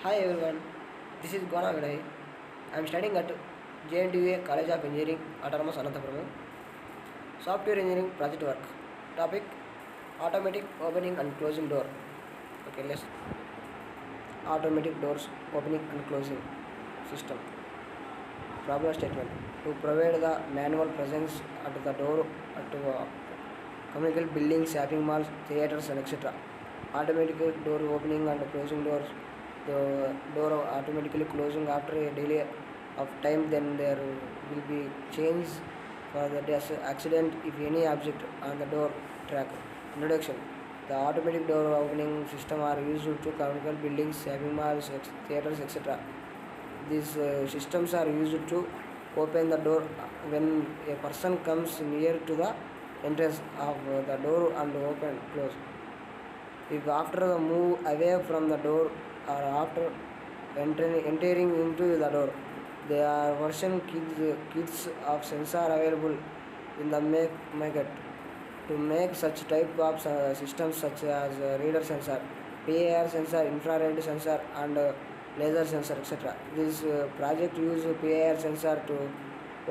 Hi everyone, this is Gona Viday. I am studying at JNTUA College of Engineering, Autonomous Ananthapuram. Software Engineering Project Work. Topic: Automatic Opening and Closing Door. Okay, let's automatic doors opening and closing system. Problem statement: to provide the manual presence at the door at commercial buildings, shopping malls, theaters, and etc. Automatic door opening and closing doors. The door automatically closing after a delay of time, then there will be change for the accident if any object on the door track. Introduction: the automatic door opening system are used to commercial buildings, shopping malls, theaters, etc. These systems are used to open the door when a person comes near to the entrance of the door and open close. If after the move away from the door or after entering into the door, there are version kits of sensor available in the market to make such type of systems such as radar sensor, PIR sensor, infrared sensor, and laser sensor, etc. This project use PIR sensor to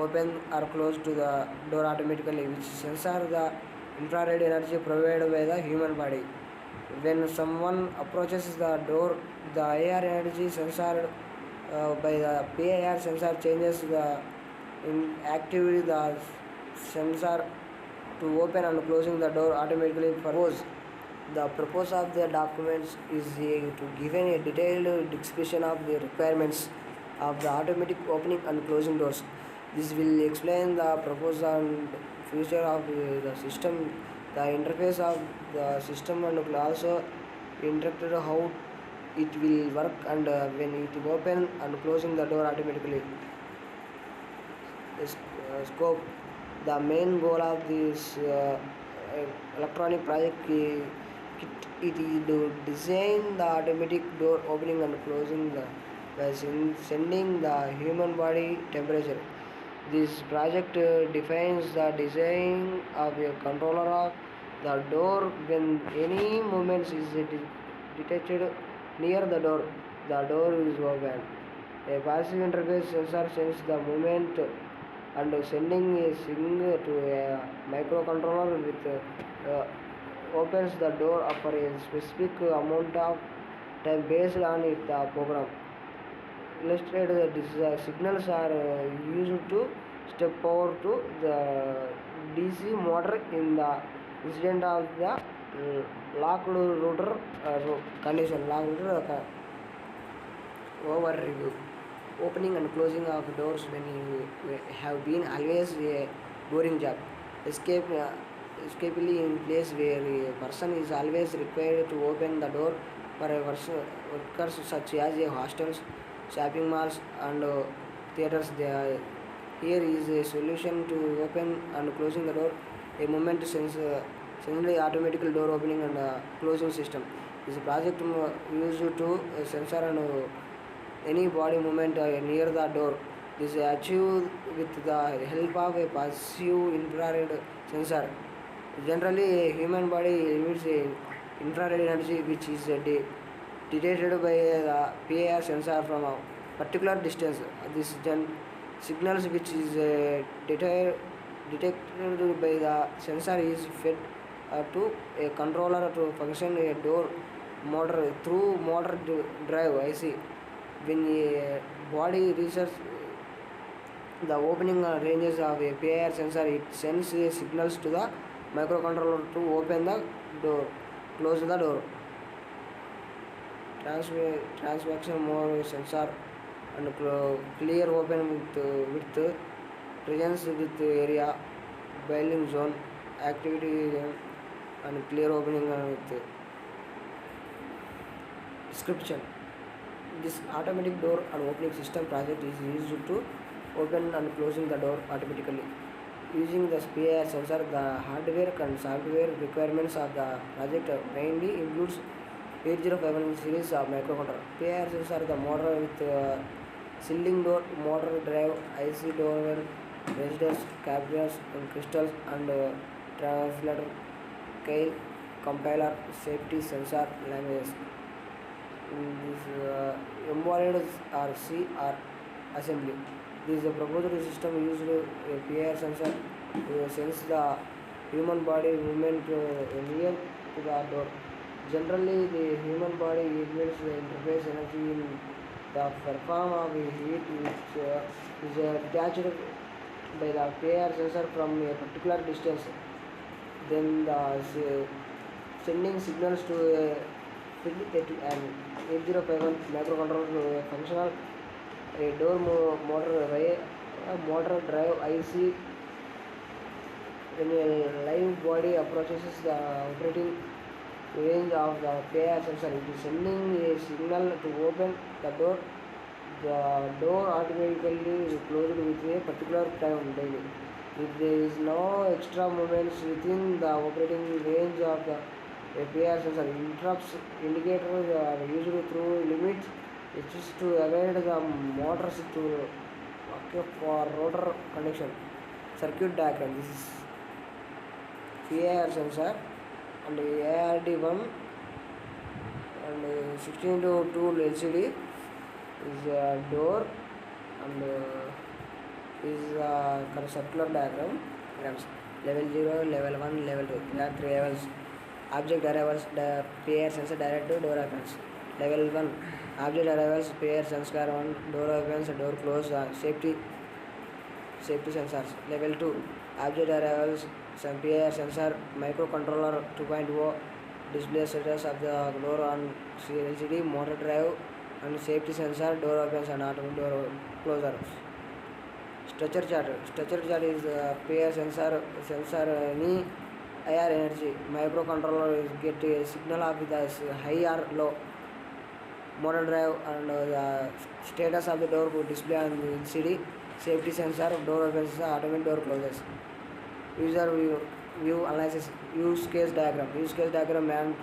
open or close to the door automatically, which sensor the infrared energy provided by the human body. When someone approaches the door, the IR energy sensor by the PIR sensor changes the activity the sensor to open and closing the door automatically. Purpose: the purpose of the documents is to give a detailed description of the requirements of the automatic opening and closing doors. This will explain the purpose and future of the system, the interface of the system, and will also interpret how it will work and when it open and closing the door automatically. Scope: the main goal of this electronic project kit it is to design the automatic door opening and closing by sending the human body temperature. This project defines the design of a controller of the door. When any movement is detected near the door is open. A passive interface sensor senses the movement and sending a signal to a microcontroller with opens the door for a specific amount of time based on the program. Illustrated that these signals are used to step power to the DC motor in the incident of the locked router condition. Locked router overview: opening and closing of doors when you have been always a boring job. Escapably in place where a person is always required to open the door for a workers such as a hostels, shopping malls, and theaters. Here is a solution to open and closing the door. A moment sensibly automatical door opening and closing system. This project used to sensor and any body movement near the door. This is achieved with the help of a passive infrared sensor. Generally, a human body emits infrared energy which is detected by the PIR sensor from a particular distance. This signals which is detected by the sensor is fed to a controller to function a door motor through motor drive IC. When a body reaches the opening ranges of a PIR sensor, it sends signals to the microcontroller to open the door, close the door. Transaction more sensor and clear open with presence with area, bailing zone, activity zone, and clear opening with description. This automatic door and opening system project is used to open and closing the door automatically. Using the PIR sensor, the hardware and software requirements of the project mainly includes 8051 series of microcontroller. PIR sensor the motor with shielding door, motor drive, IC door, resistors, captures, and crystals, and translator, key, compiler, safety sensor languages. This embodied or C or assembly. This is a proposed system used a PIR sensor to sense the human body movement near to the door. Generally, the human body emits the interface energy in the form of heat which is detached by the PIR sensor from a particular distance. Then sending signals to a FID and 8051 microcontroller to a functional a door motor drive IC. When a live body approaches the operating range of the PIR sensor, it is sending a signal to open the door. The door automatically is closed with a particular time daily. If there is no extra movements within the operating range of the PIR sensor, interrupts indicators are used through limits, which is to avoid the motors to occur for rotor connection. Circuit diagram. This is PIR sensor and ARD1 and 16 to 2 LCD is a door and is a circular diagram. Level 0, level 1, level 2. There are 3 levels. Object arrivals, the PIR sensor direct to door opens. Level 1. Object arrivals, PIR sensor 1, door opens, door close, safety sensors. Level 2. Object arrivals, some PIR sensor, microcontroller 2.0, display status of the door on LCD, motor drive, and safety sensor, door opens and automatic door closer. Structure chart. Structure chart is PIR sensor any IR energy. Microcontroller is get a signal of the high or low. Motor drive and the status of the door could display on the LCD. Safety sensor, door opens, automatic door closes. User view analysis. Use case diagram. Use case diagram and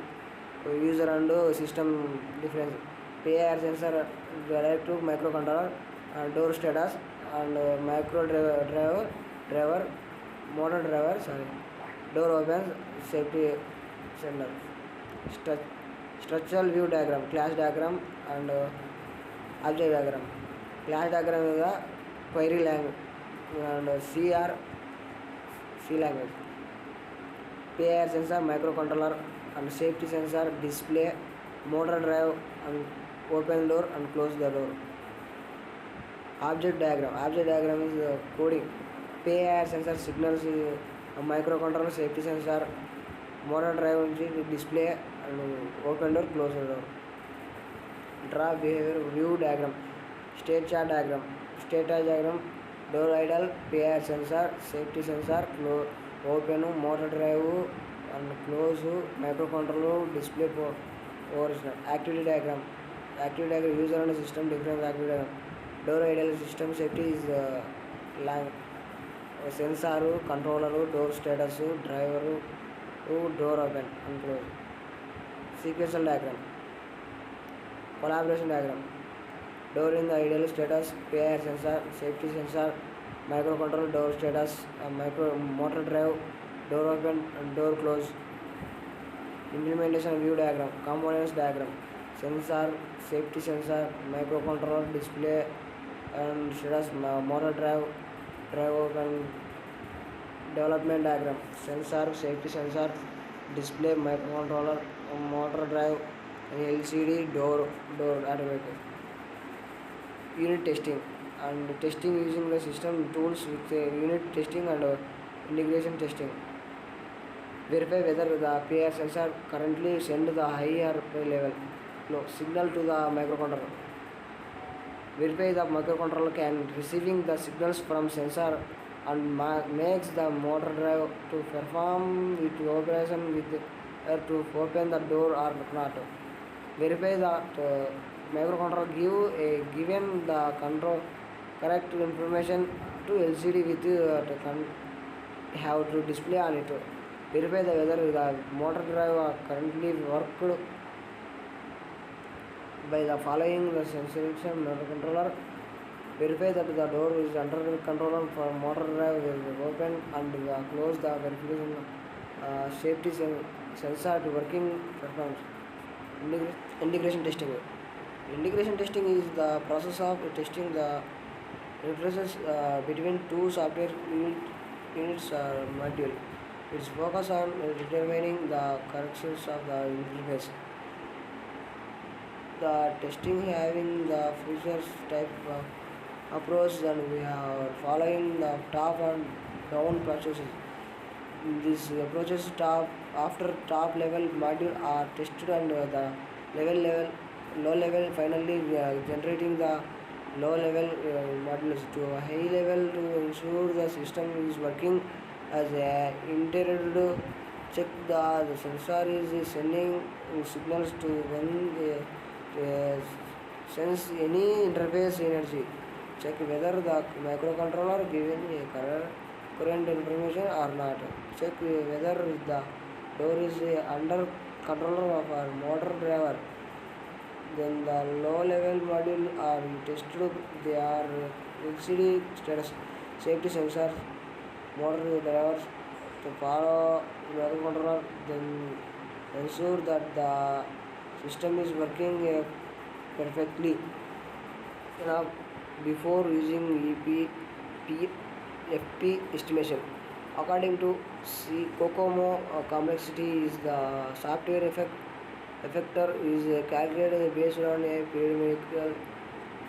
user and system difference. PIR sensor direct to microcontroller and door status and micro driver motor driver door opens, safety sensor. Structural view diagram, class diagram and object diagram. Class diagram is a query language and C language. PIR sensor, microcontroller and safety sensor, display, motor drive and open door and close the door. Object diagram. Object diagram is coding. PIR sensor signals a microcontroller, safety sensor, motor drive display and open door, close the door. Draw behavior view diagram. State chart diagram. State chart diagram. Door idle, PIR sensor, safety sensor, open, motor drive and close, microcontroller, display original. Activity diagram. Activity diagram, user and system difference activity diagram. Door idle, system safety is sensor, controller, door status, driver, door open and close. Sequential diagram. Collaboration diagram. Door in the idle status, PIR sensor, safety sensor, microcontroller, door status, motor drive, door open and door close. Implementation view diagram. Components diagram. Sensor, safety sensor, microcontroller, display and status, motor drive open. Development diagram. Sensor, safety sensor, display, microcontroller, motor drive, LCD, door automatic. Unit testing and testing using the system tools with unit testing and integration testing. Verify whether the PIR sensor currently send the higher level signal to the microcontroller. Verify the microcontroller can receiving the signals from sensor and makes the motor drive to perform its operation with to open the door or not. Verify that microcontroller give a given the control correct information to LCD with have to display on it. Verify the whether the motor drive currently worked by the following the sensor motor controller. Verify that the door is under control for motor drive is open and close the verification safety sensor to working performance. Integration testing. Integration testing is the process of testing the interfaces between two software units or module. Its focus on determining the corrections of the interface. The testing having the features type approach, and we are following the top and down processes. These approaches top after top level module are tested, and the level low level finally we are generating the low level modules to a high level to ensure the system is working as intended. Check the sensor is sending signals to when sense any interface energy. Check whether the microcontroller given a current information or not. Check whether the door is under control of our motor driver. Then the low level module are tested. They are LCD status, safety sensors, motor drivers to follow microcontroller. Then ensure that the system is working perfectly. Now, before using FP estimation. According to COCOMO, complexity is the software effector is calculated based on a periodical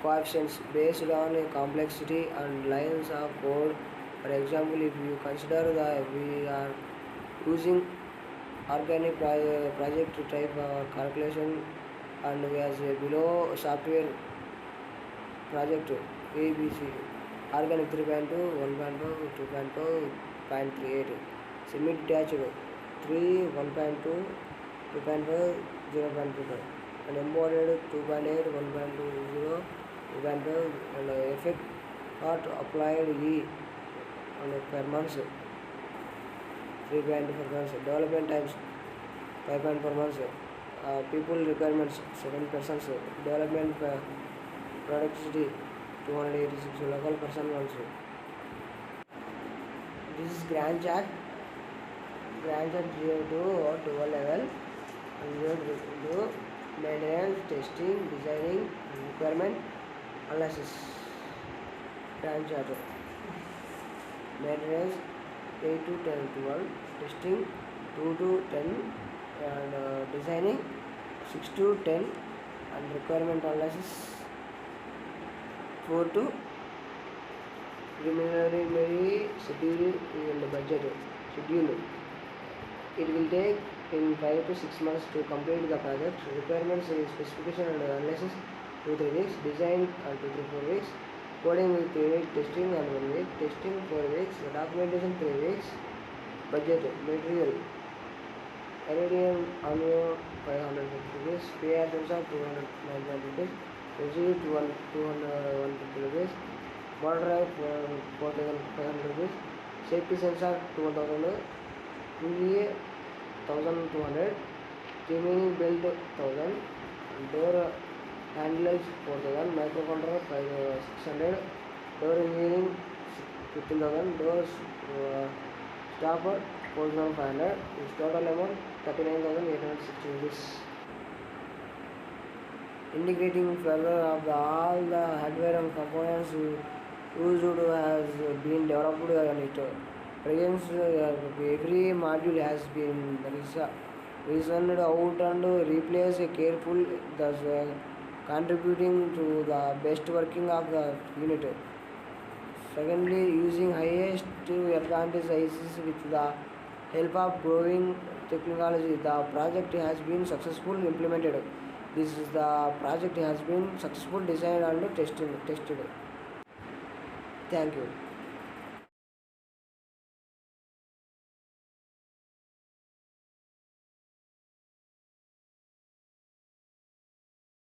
coefficients based on a complexity and lines of code. For example, if you consider that we are using organic project type calculation, and we has a below software project ABC, organic 3.2, 1.2, 2.2, 0.38, semi-detached 3, 1.2, 2.5, 0.25, and embodied 2.8, 1.20, 2.5, and effect not applied E and per month 3.4 months, development times 5.4 months, people requirements 7%, development productivity 286 local person also. This is Grand Chat 0 to 12 level, and 0 to maintenance, testing, designing, requirement analysis. Grand Chat maintenance 8 to 10 12, testing 2 to 10, and designing 6 to 10, and requirement analysis 4 to preliminary schedule and budget schedule. It will take in 5 to 6 months to complete the project. Requirements is specification and analysis 2-3 weeks, design and 2-4 weeks, coding with 3 weeks, testing and 1 week, testing 4 weeks, documentation 3 weeks, budget material iridium annual 550 rupees, PR sensor 299 rupees, receipt 250 rupees, motor drive 4500 rupees, safety sensor 2000, PVA 1200, remaining belt 1000, door handles 4000, microcontroller 600, door engineering 15,000, doors stopper 4500. Its total amount 39,860 rupees. Integrating further of all the hardware and components used has been developed, and it presents every module has been reasoned out and replaced careful, thus contributing to the best working of the unit. Secondly, using highest advantage ICs with the help of growing technology, the project has been successfully implemented. This is the project has been successfully designed and tested. Thank you.